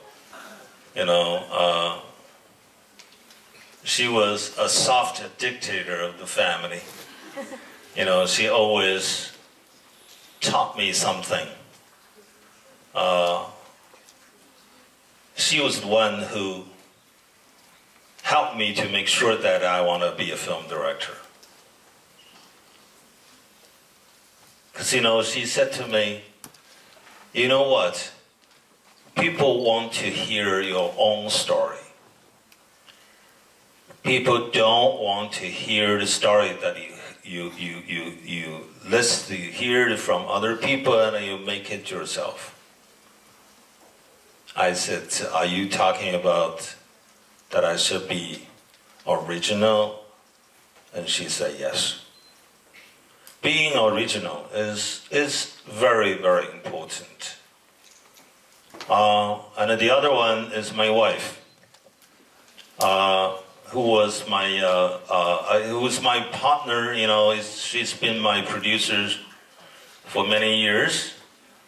She was a soft dictator of the family. She always taught me something. She was the one who helped me to make sure that I want to be a film director. Because, she said to me, you know what? People want to hear your own story. People don't want to hear the story that you listen, you hear it from other people and you make it yourself. I said, are you talking about that I should be original? And she said, yes. Being original is very, very important. And the other one is my wife. who was my partner. She's been my producer for many years,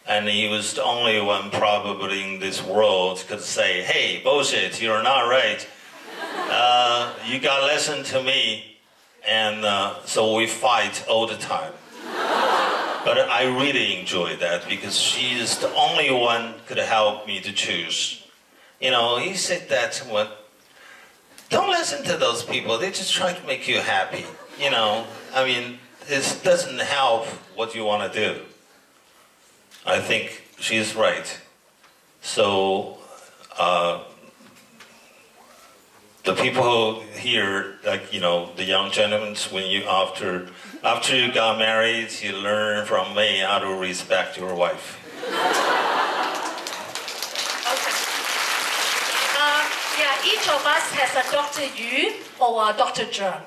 and he was the only one probably in this world could say, "Hey, bullshit, you're not right. You gotta listen to me." And so we fight all the time. But I really enjoy that because she is the only one could help me to choose. He said that don't listen to those people. They just try to make you happy. It doesn't help what you want to do. I think she's right. So the people here, like the young gentlemen, when you after you got married, you learn from me how to respect your wife. Each of us has a Dr. Yu or a Dr. Zheng.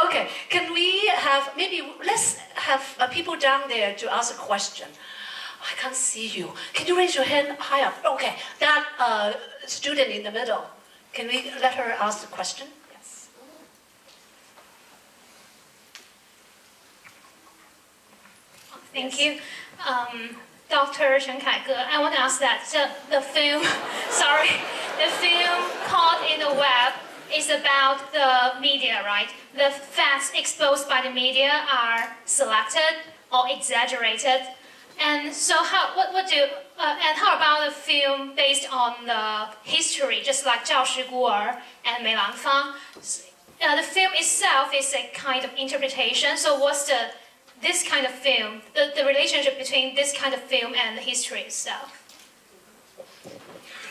Okay, can we have, let's have people down there to ask a question. I can't see you. Can you raise your hand high up? Okay, that student in the middle. Can we let her ask the question? Yes. Thank you. Dr. Chen Kaige, I want to ask that the film, the film Caught in the Web is about the media, right? The facts exposed by the media are selected or exaggerated. And so and how about a film based on the history, just like 赵氏孤儿 and 梅兰芳? The film itself is a kind of interpretation, so what's this kind of film, the relationship between this kind of film and the history itself?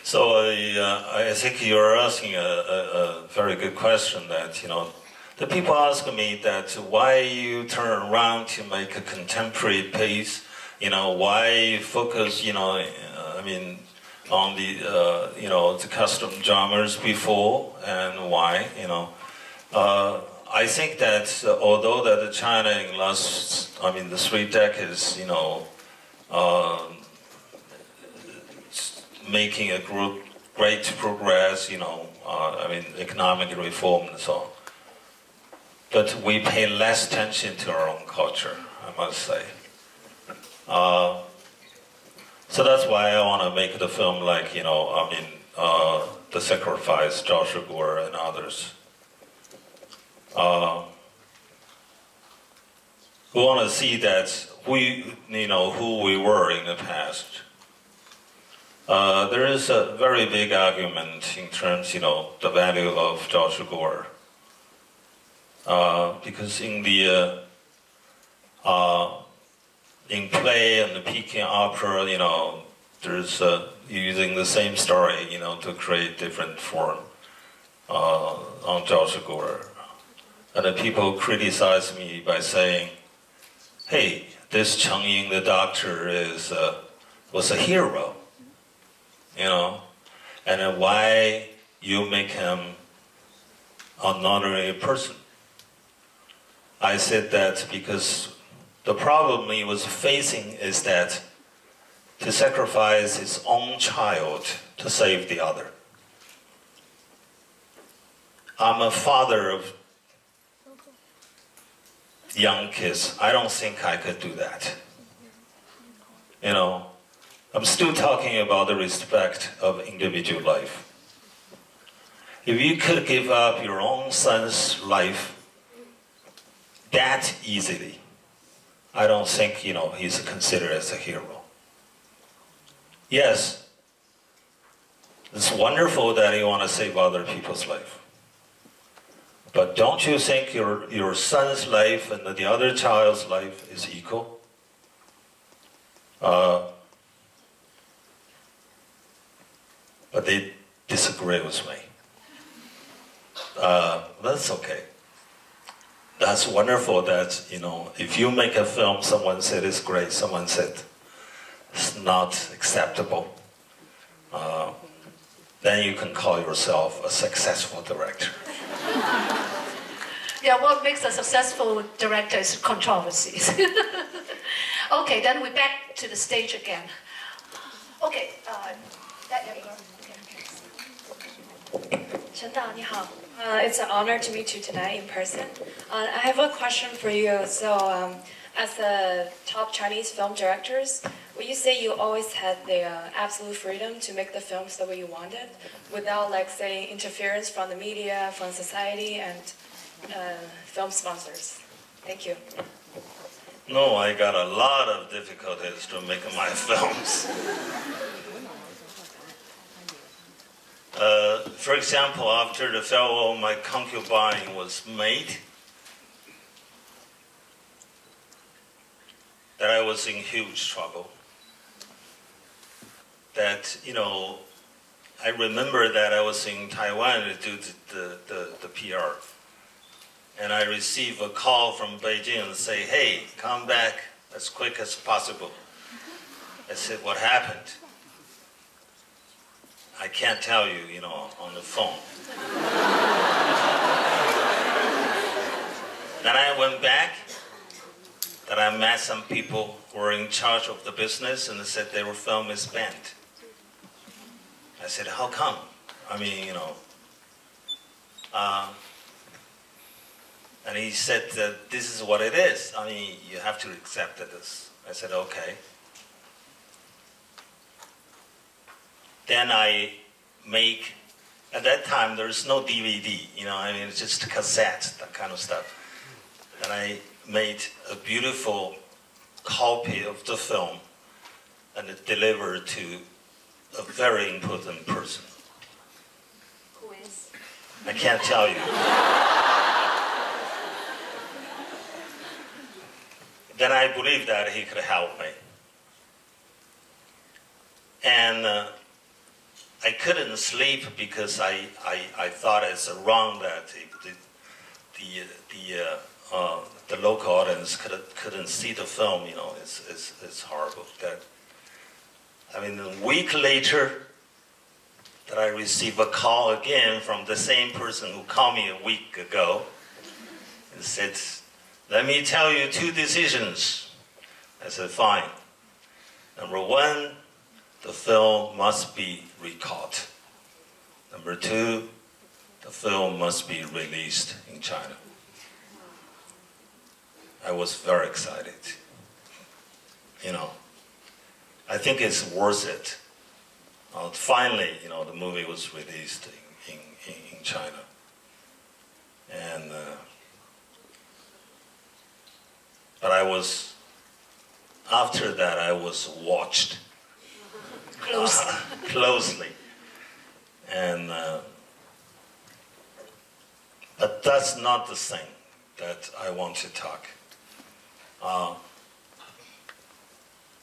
So I think you're asking a very good question that, the people ask me that why you turn around to make a contemporary piece, why focus, on the custom genres before and why, I think that although that China in the 3 decades, making a great progress, economic reform and so on. But we pay less attention to our own culture, I must say. So that's why I want to make the film like, The Sacrifice, 赵氏孤儿 and others. We want to see that who we were in the past. There is a very big argument in terms, the value of 赵氏孤儿. Because in the in play and the Peking opera, there's using the same story, to create different form on 赵氏孤儿. And the people criticize me by saying, "Hey, this Cheng Ying, the doctor, was a hero, and then why you make him an ordinary person?" I said that because the problem he was facing is that to sacrifice his own child to save the other. I'm a father of young kids. I don't think I could do that. I'm still talking about the respect of individual life. If you could give up your own son's life that easily, I don't think, he's considered as a hero. Yes, it's wonderful that you want to save other people's life. But don't you think your son's life and the other child's life is equal? But they disagree with me. That's okay. That's wonderful that, if you make a film, someone said it's great, someone said it's not acceptable. Then you can call yourself a successful director. Yeah, what makes a successful director is controversies. Okay, then we're back to the stage again. Okay, that young girl. Okay. 陈导你好 it's an honor to meet you tonight in person. I have a question for you. So, as the top Chinese film directors, would you say you always had the absolute freedom to make the films the way you wanted, without, like, say, interference from the media, from society, and film sponsors? Thank you. No, I got a lot of difficulties to make my films. For example, after the farewell, My Concubine was made, that I was in huge trouble. That, you know, I remember that I was in Taiwan to do the PR. And I received a call from Beijing and say, hey, come back as quick as possible. I said, what happened? I can't tell you, you know, on the phone. Then I went back, that I met some people who were in charge of the business, and they said their film is banned. I said, how come? I mean, you know. And he said that this is what it is. I mean, you have to accept this. I said, okay. Then I make, at that time there's no DVD, you know, I mean, it's just a cassette, that kind of stuff. And I made a beautiful copy of the film and it delivered to a very important person. Who is? I can't tell you. Then I believed that he could help me. And I couldn't sleep because I thought it's wrong that the local audience couldn't see the film. You know, it's horrible. That, I mean, a week later, that I received a call again from the same person who called me a week ago and said, let me tell you 2 decisions. I said, fine. Number 1, the film must be recalled. Number 2, the film must be released in China. I was very excited. You know, I think it's worth it. Finally, you know, the movie was released in China. And, but I was, after that, I was watched closely. And, but that's not the thing that I want to talk.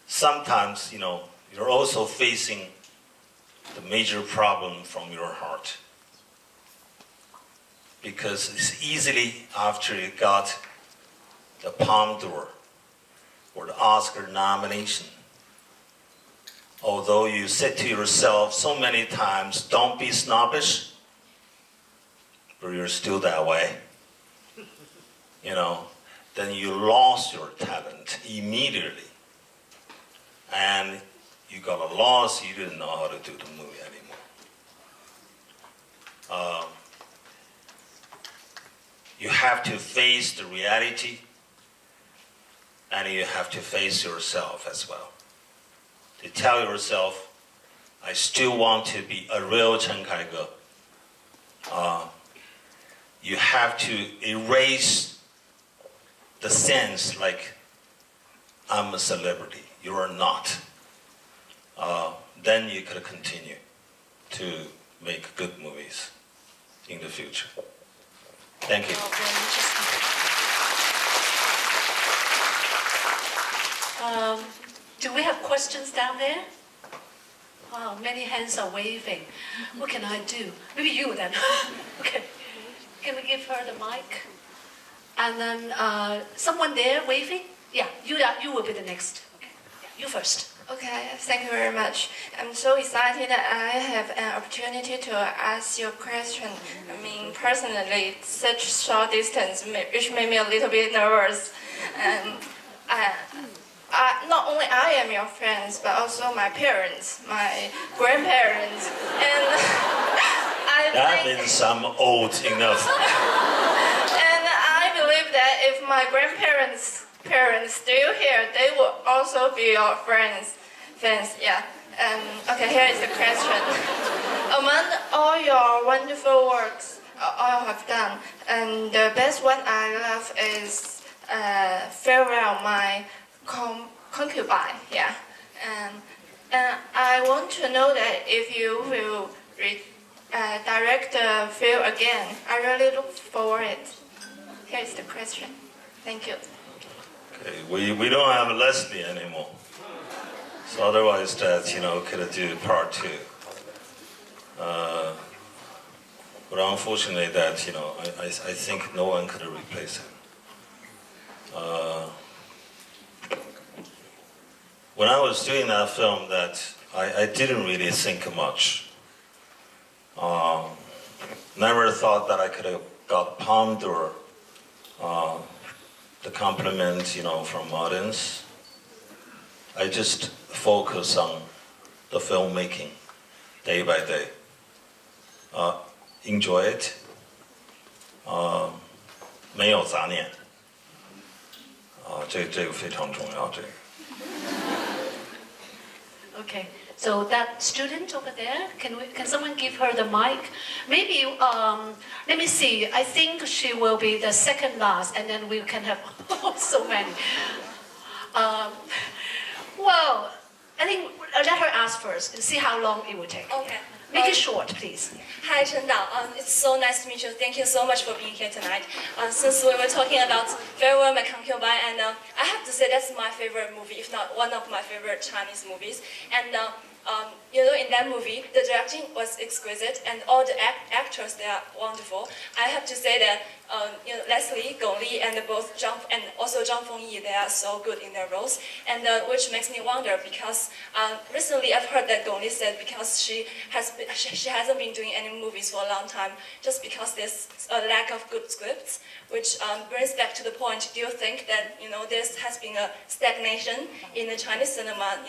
Sometimes, you know, you're also facing the major problem from your heart. Because it's easily after you got the Palme d'Or or the Oscar nomination, although you said to yourself so many times, don't be snobbish, but you're still that way, you know, then you lost your talent immediately. And you got a loss, you didn't know how to do the movie anymore. You have to face the reality, and you have to face yourself as well. To tell yourself, I still want to be a real Chen Kaige. You have to erase the sense like I'm a celebrity. You are not. Then you could continue to make good movies in the future. Thank you. Do we have questions down there? Wow, many hands are waving. What can I do? Maybe you then. Okay. Can we give her the mic? And then someone there waving? Yeah, you will be the next. Okay. Yeah, you first. Okay, thank you very much. I'm so excited that I have an opportunity to ask you a question. I mean, personally, such short distance, which made me a little bit nervous. And not only I am your friends, but also my parents, my grandparents, and I That means I'm old enough. And I believe that if my grandparents still here, they will also be your fans. Yeah. Okay, here is the question. Among all your wonderful works all have done, and the best one I love is Farewell, My Concubine. Yeah. And I want to know that if you will direct the film again. I really look forward to it. Here is the question. Thank you. Okay, we don't have Leslie anymore. So otherwise that, could do part 2. But unfortunately that, I think no one could replace him. When I was doing that film, that I didn't really think much. Never thought that I could have got palmed or the compliment, from audience. I just focus on the filmmaking, day by day. Enjoy it. 没有杂念。这个非常重要，这个。Okay, so that student over there, can someone give her the mic? Maybe, let me see, I think she will be the second last, and then we can have so many. Well, I think let her ask first and see how long it will take. Okay. Make it short, please. Hi, Chen Dao. It's so nice to meet you. Thank you so much for being here tonight. Since we were talking about Farewell, My Concubine, and I have to say that's my favorite movie, if not one of my favorite Chinese movies. And in that movie, the directing was exquisite, and all the actors, they are wonderful. I have to say that Leslie, Gong Li, and both Zhang Fengyi, they are so good in their roles, and which makes me wonder because recently I've heard that Gong Li said because she hasn't been doing any movies for a long time, just because there's a lack of good scripts, which brings back to the point. Do you think that there has been a stagnation in the Chinese cinema?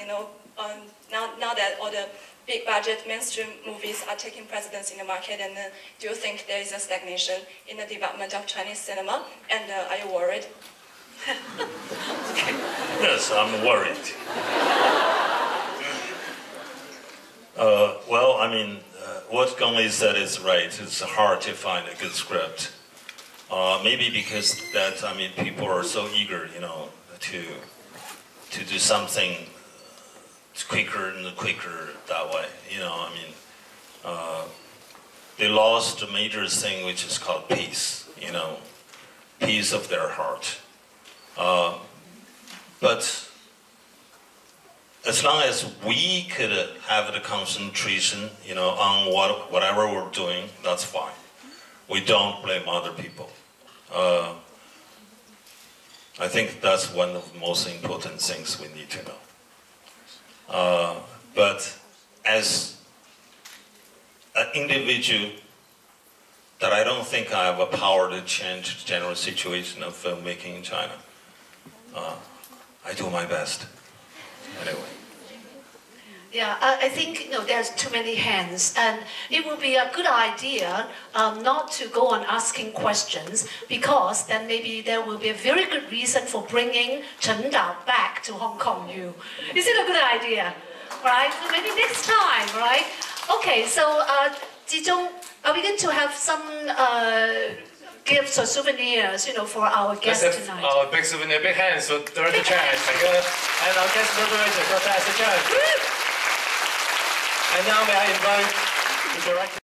Now that all the big budget mainstream movies are taking precedence in the market, and do you think there is a stagnation in the development of Chinese cinema? And are you worried? Yes, I'm worried. Well, I mean, what Gong Li said is right. It's hard to find a good script. Maybe because that, people are so eager, to do something quicker and quicker that way. They lost a major thing which is called peace. Peace of their heart. But as long as we could have the concentration, on whatever we're doing, that's fine. We don't blame other people. I think that's one of the most important things we need to know. But as an individual, that I don't think I have a power to change the general situation of filmmaking in China. I do my best. Anyway. Yeah, I think there's too many hands, and it would be a good idea not to go on asking questions, because then maybe there will be a very good reason for bringing Chen Dao back to Hong Kong. Is it a good idea? Right? So maybe next time, right? Okay, so Jizhong, are we going to have some gifts or souvenirs, for our guests tonight? Our big souvenir, big hands for Director Chen Kaige and our guest moderator, Professor Chen. And now may I invite the director.